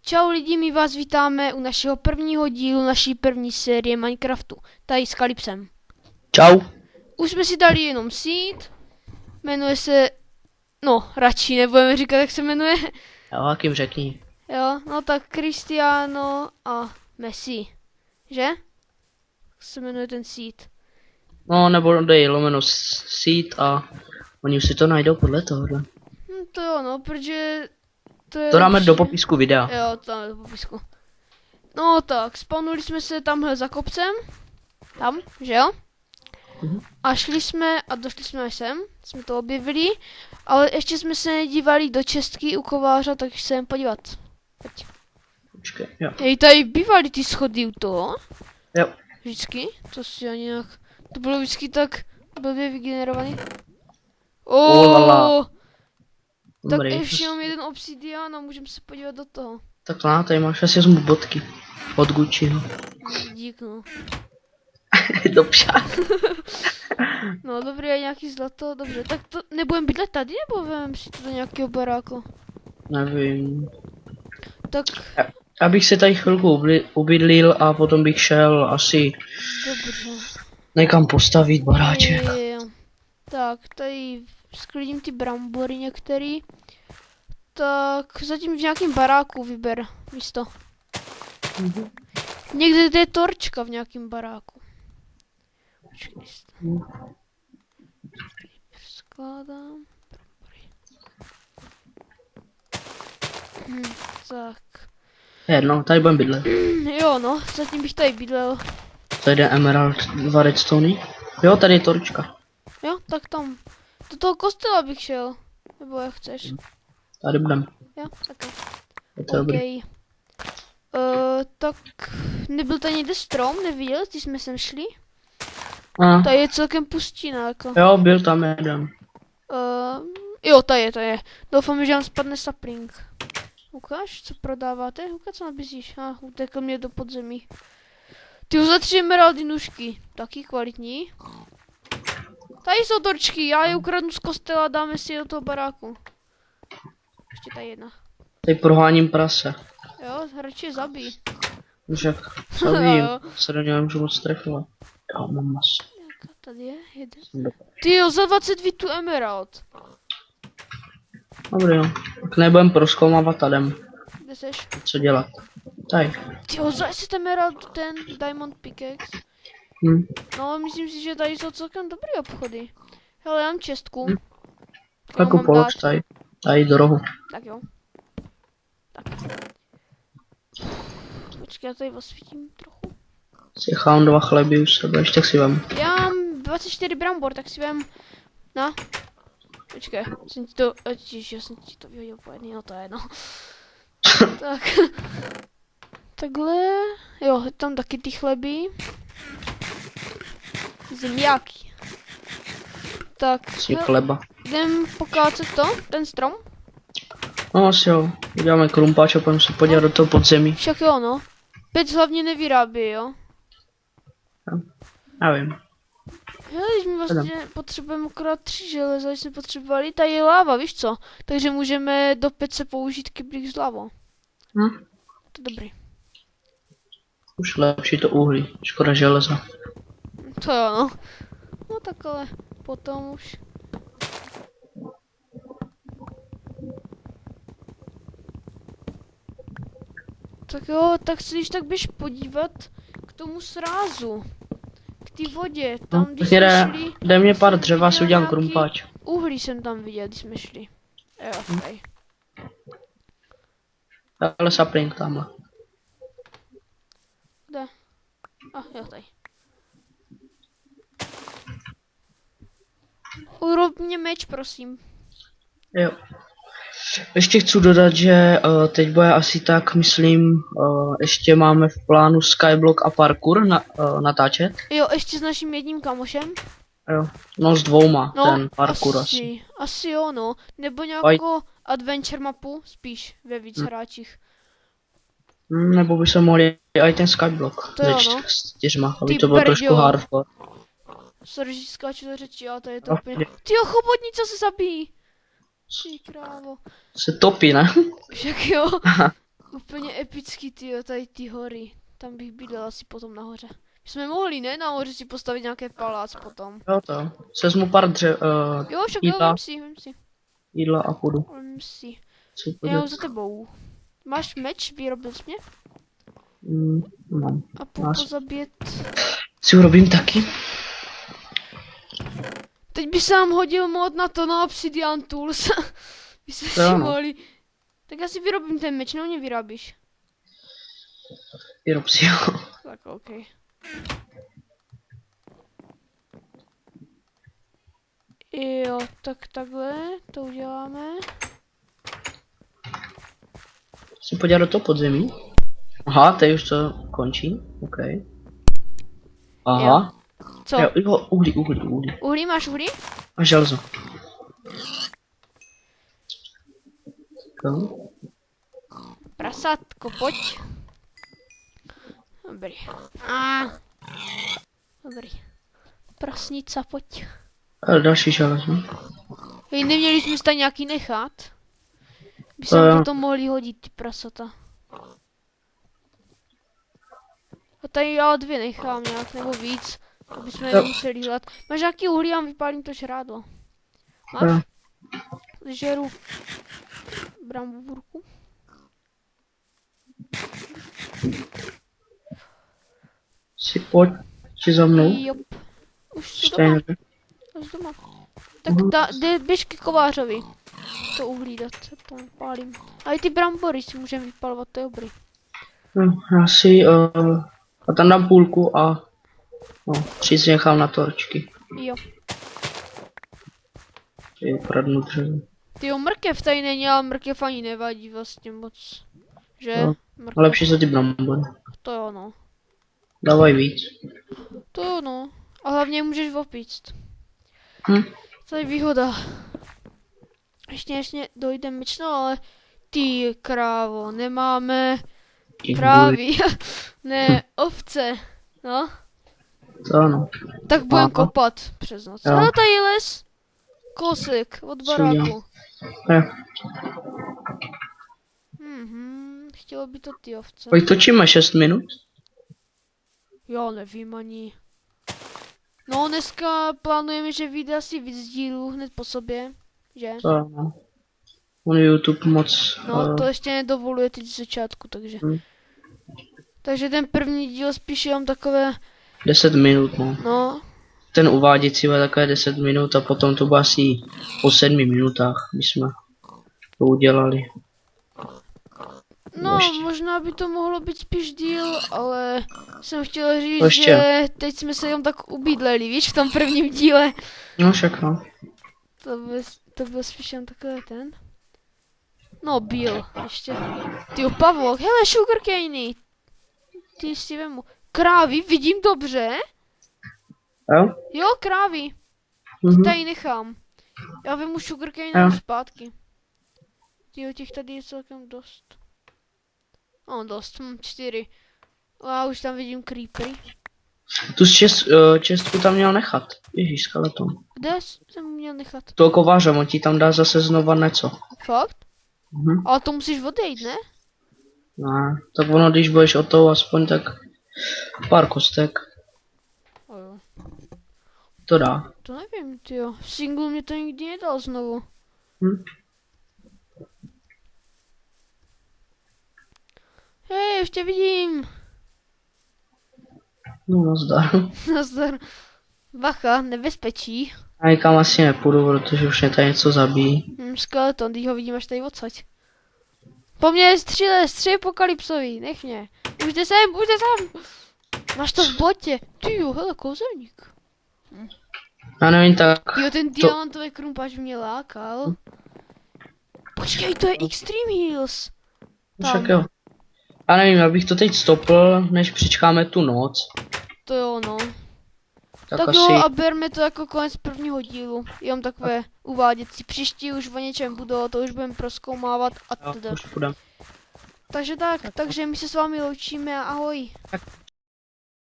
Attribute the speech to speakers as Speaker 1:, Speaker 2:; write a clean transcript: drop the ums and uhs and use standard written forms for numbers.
Speaker 1: Čau lidi, my vás vítáme u našeho prvního dílu naší první série Minecraftu, tady s Kalypsem.
Speaker 2: Čau.
Speaker 1: Už jsme si dali jenom seed, jmenuje se, no radši nebudeme říkat, jak se jmenuje.
Speaker 2: Jo, jak jim řekni.
Speaker 1: Jo, no tak Cristiano a Messi, že? Jak se jmenuje ten seed?
Speaker 2: No, nebo dej lomeno seed a oni už si to najdou podle tohohle.
Speaker 1: To jo, no, protože to je
Speaker 2: To dáme
Speaker 1: lepší.
Speaker 2: do popisku videa.
Speaker 1: Jo, to dáme do popisku. No tak, spawnuli jsme se tamhle za kopcem, tam, že jo? A šli jsme a došli jsme sem, jsme to objevili, ale ještě jsme se nedívali do čestky u kováře, tak se jdem podívat. Pojď.
Speaker 2: Počkej, jo.
Speaker 1: Hej, tady bývaly ty schody u toho,
Speaker 2: Jo.
Speaker 1: vždycky, to si ani nějak, to bylo vždycky tak blbě vygenerovaný.
Speaker 2: Lala.
Speaker 1: Tak
Speaker 2: Dobrý.
Speaker 1: ještě mám jeden obsidian a můžeme se podívat do toho.
Speaker 2: Tak na, tady máš asi vezmu bodky. Od Gucciho.
Speaker 1: Dík, no.
Speaker 2: Dobře.
Speaker 1: No dobrý, a nějaký zlato, dobře, tak to nebudeme bydlet tady, nebo vem si to do nějakého baráku?
Speaker 2: Nevím.
Speaker 1: Tak,
Speaker 2: Abych se tady chvilku ubydlil a potom bych šel asi
Speaker 1: dobře.
Speaker 2: někam postavit baráček.
Speaker 1: Jo. Tak, tady sklidím ty brambory některý. Tak, zatím v nějakém baráku vyber místo. Někde je torčka v nějakém baráku. Počkej, skládám. Brambory. Tak.
Speaker 2: Jedno, tady budem bydlet.
Speaker 1: Jo no, zatím bych tady bydlel.
Speaker 2: Tady je emerald, 2 redstony. Jo, tady je torčka.
Speaker 1: Jo, tak tam. Do toho kostela bych šel. Nebo jak chceš.
Speaker 2: Tady budem.
Speaker 1: Jo, tak jo.
Speaker 2: Je to dobrý.
Speaker 1: Okay. Tak nebyl tady někde strom, neviděl, když jsme sem šli?
Speaker 2: A,
Speaker 1: Tady je celkem pustina, jako.
Speaker 2: jo, byl tam jeden.
Speaker 1: Jo, tady je. Doufám, že vám spadne sapling. Ukáž, co prodáváte? Ukáž, co nabízíš. Utekl mě do podzemí. Ty za 3 emeraldy nůžky. Taky kvalitní. Tady jsou torčky, já je ukradnu z kostela a dáme si je do toho baráku. Ještě tady jedna.
Speaker 2: Tady proháním prase.
Speaker 1: Jo, radši je zabij.
Speaker 2: Však, co vím,
Speaker 1: Jo.
Speaker 2: se do něho můžu moc trefovat. Jo, mám maso.
Speaker 1: Tady je jeden. Ty jo, za 20 tu emerald.
Speaker 2: Dobrý, jo. Tak nebudem prozkoumávat tadem,
Speaker 1: Kde seš?
Speaker 2: co dělat. Tady.
Speaker 1: Ty jo, za 10 emerald ten diamond pickaxe. No, myslím si, že tady jsou celkem dobrý obchody. Hele, já mám čestku.
Speaker 2: Tak
Speaker 1: mám
Speaker 2: polož
Speaker 1: dát.
Speaker 2: tady. Tady do rohu.
Speaker 1: Tak jo. Tak. Počkej, já tady osvítím trochu.
Speaker 2: Si chám 2 chleby u sebe, ještě tak si vem.
Speaker 1: Já mám 24 brambor, tak si vem. No. Počkej, jsem ti to, já jsem ti to vyhodil po jedný, no to je jedno. Tak. Takhle. Jo, tam taky ty chleby. Zemiáky. Tak,
Speaker 2: Si chleba.
Speaker 1: jdem pokácet to, ten strom.
Speaker 2: No asi jo. Uděláme krumpáč a půjdeme se podívat do toho podzemí.
Speaker 1: Však jo, no. Pec hlavně nevyrábí, jo.
Speaker 2: Nevím.
Speaker 1: Hele, když my vlastně potřebujeme akorát 3 železa, když jsme potřebovali, tady je láva, víš co? Takže můžeme do pece použít kyblík s lávou. To je dobrý.
Speaker 2: Už lepší to uhlí. Škoda železa.
Speaker 1: To jo, no. No tak ale potom už. Tak jo, tak se když tak běž podívat k tomu srázu. K té vodě, tam když jsme šli.
Speaker 2: Dej mě pár
Speaker 1: jsem
Speaker 2: dřeva, si
Speaker 1: viděl
Speaker 2: udělám
Speaker 1: nějaký
Speaker 2: krumpáč.
Speaker 1: Uhlí jsem tam viděl, když jsme šli. Jo, tady.
Speaker 2: Ale sapling tamhle.
Speaker 1: Kde? Jo, tady. Urob mě meč, prosím.
Speaker 2: Jo. Ještě chci dodat, že teď bude asi tak, myslím, ještě máme v plánu skyblock a parkour natáčet.
Speaker 1: Jo, ještě s naším jedním kamošem.
Speaker 2: Jo. No s 2,
Speaker 1: No,
Speaker 2: ten parkour asi.
Speaker 1: Asi jo, no. Nebo nějakou adventure mapu, spíš ve víc hráčích.
Speaker 2: Nebo by se mohli i ten skyblock.
Speaker 1: To jo, no.
Speaker 2: S 4, aby
Speaker 1: Ty
Speaker 2: to bylo
Speaker 1: brďo.
Speaker 2: trošku hardcore.
Speaker 1: Sorry, že skáču do řeči, ale to je to úplně. Tyjo, chobotnice se zabíjí. Ty krávo.
Speaker 2: Se topí, ne?
Speaker 1: Však jo. úplně epický, tyjo, tady ty hory. Tam bych bydlel asi potom nahoře. My jsme mohli, ne, nahoře si postavit nějaký palác potom.
Speaker 2: Jo to. Sezmu pár
Speaker 1: Jo, však jo, vem si.
Speaker 2: jídla a půjdu.
Speaker 1: Vem si.
Speaker 2: Co
Speaker 1: Já
Speaker 2: půjde?
Speaker 1: za tebou. Máš meč, vyrobil jsi mě?
Speaker 2: Mám.
Speaker 1: A pozabít.
Speaker 2: Si urobím taky.
Speaker 1: Teď by se nám hodil mod na to, na Obsidian Tools. By se
Speaker 2: To
Speaker 1: si
Speaker 2: ano.
Speaker 1: mohli. Tak já si vyrobím ten meč, no mě vyrábíš.
Speaker 2: Vyrob si ho.
Speaker 1: Tak ok. Jo, tak takhle to uděláme.
Speaker 2: Chci podívat do toho podzemí. Aha, teď už to končí. OK. Aha.
Speaker 1: Co?
Speaker 2: Jo, uhlí.
Speaker 1: Uhlí, máš uhlí?
Speaker 2: A železo. Jo.
Speaker 1: Prasátko, pojď. Dobrý. Dobrý. Prasnica, pojď.
Speaker 2: A další železo.
Speaker 1: Hej, neměli jsme si tam nějaký nechat? By
Speaker 2: To
Speaker 1: se
Speaker 2: jo.
Speaker 1: potom mohli hodit ty prasata. A tady já 2 nechám nějak, nebo víc. Aby jsme
Speaker 2: Jo.
Speaker 1: nemuseli hledat. Máš nějaký uhlí, já vypálím to žrádlo.
Speaker 2: Jo.
Speaker 1: Máš? Žeru bramburku.
Speaker 2: Si pojď. Si za mnou.
Speaker 1: Jop. Už jsi doma.
Speaker 2: Stejně.
Speaker 1: Už doma. Tak běž ke kovářovi. To uhlí dát, co tam pálím. A i ty brambory si můžeme vypalovat, to je dobrý.
Speaker 2: Já si a tam dám půlku a no, 3 si nechám na torčky.
Speaker 1: Jo.
Speaker 2: Je ukradnu dřevo.
Speaker 1: Tyjo, mrkev tady není, ale mrkev ani nevadí vlastně moc. Že?
Speaker 2: No,
Speaker 1: Mrkev,
Speaker 2: lepší jsou ty brambory.
Speaker 1: to jo no.
Speaker 2: Dávaj víc.
Speaker 1: To jo no. A hlavně můžeš opíct.
Speaker 2: Hm.
Speaker 1: To je výhoda. Ještě dojde meč, no ale ty krávo, nemáme krávy. Ne, ovce. No.
Speaker 2: To ano.
Speaker 1: Tak budem
Speaker 2: Aha.
Speaker 1: kopat přes noc.
Speaker 2: Jo.
Speaker 1: Ale tady je les. Kousek od
Speaker 2: Co udělám?
Speaker 1: baráku.
Speaker 2: Ne.
Speaker 1: Chtělo by to ty ovce.
Speaker 2: Pojď točíme 6 minut.
Speaker 1: Já nevím ani. No dneska plánujeme, že vyjde asi víc dílů hned po sobě. Že?
Speaker 2: To ano. On YouTube moc.
Speaker 1: No to ještě nedovoluje teď z začátku, takže.
Speaker 2: Hm.
Speaker 1: Takže ten první díl spíš jenom takové,
Speaker 2: 10 minut, no.
Speaker 1: no.
Speaker 2: Ten uváděcí bude takové 10 minut a potom to bude asi po 7 minutách, my jsme to udělali.
Speaker 1: No,
Speaker 2: Ještě.
Speaker 1: možná by to mohlo být spíš díl, ale jsem chtěl říct,
Speaker 2: Ještě.
Speaker 1: že teď jsme se jenom tak ubydleli, víš, v tom prvním díle.
Speaker 2: No však no.
Speaker 1: To byl spíš jen takový ten. No, byl, ještě. Tyjo, Pavlok, hele, sugarcane. Ty si vemu. Krávy, vidím dobře?
Speaker 2: Jo?
Speaker 1: Jo, krávy.
Speaker 2: Mhm.
Speaker 1: Tady nechám. Já vemu sugarcane
Speaker 2: Jo.
Speaker 1: zpátky. Tyjo, těch tady je celkem dost. No, dost, 4. A už tam vidím creepery.
Speaker 2: Tu čestku tam měl nechat. Ježíš, skeleton.
Speaker 1: Kde jsem měl nechat?
Speaker 2: To kováře, on ti tam dá zase znova něco.
Speaker 1: Fakt?
Speaker 2: Mhm.
Speaker 1: Ale to musíš odejít, ne?
Speaker 2: Ne, tak ono, když budeš o toho aspoň tak pár kostek,
Speaker 1: O jo.
Speaker 2: to dá.
Speaker 1: To nevím, tyjo. V singlu mě to nikdy nedal znovu.
Speaker 2: Hm?
Speaker 1: Hej, ještě vidím.
Speaker 2: No, nazdar.
Speaker 1: Nazdar. Bacha, nebezpečí.
Speaker 2: A nikam asi nepůjdu, protože už mě tady něco zabíjí.
Speaker 1: Skeleton, když ho vidím až tady odsaď. Po mně stři apokalypsový, nech mě. Užte sem. Máš to v botě. Tyjo, hele, kouzelník.
Speaker 2: Já nevím, tak
Speaker 1: Jo, ten diamantový krumpáč mě lákal. Počkej, to je Extreme Hills.
Speaker 2: však jo. Já nevím, já bych to teď stopl, než přičkáme tu noc.
Speaker 1: To jo, no.
Speaker 2: Tak
Speaker 1: Tak
Speaker 2: asi...
Speaker 1: jo, a berme to jako konec prvního dílu. Jenom takové uváděcí. Příští už o něčem budou, to už budeme prozkoumávat a
Speaker 2: Jo,
Speaker 1: teda.
Speaker 2: už půjdem.
Speaker 1: Takže tak, takže my se s vámi loučíme a ahoj.
Speaker 2: Tak.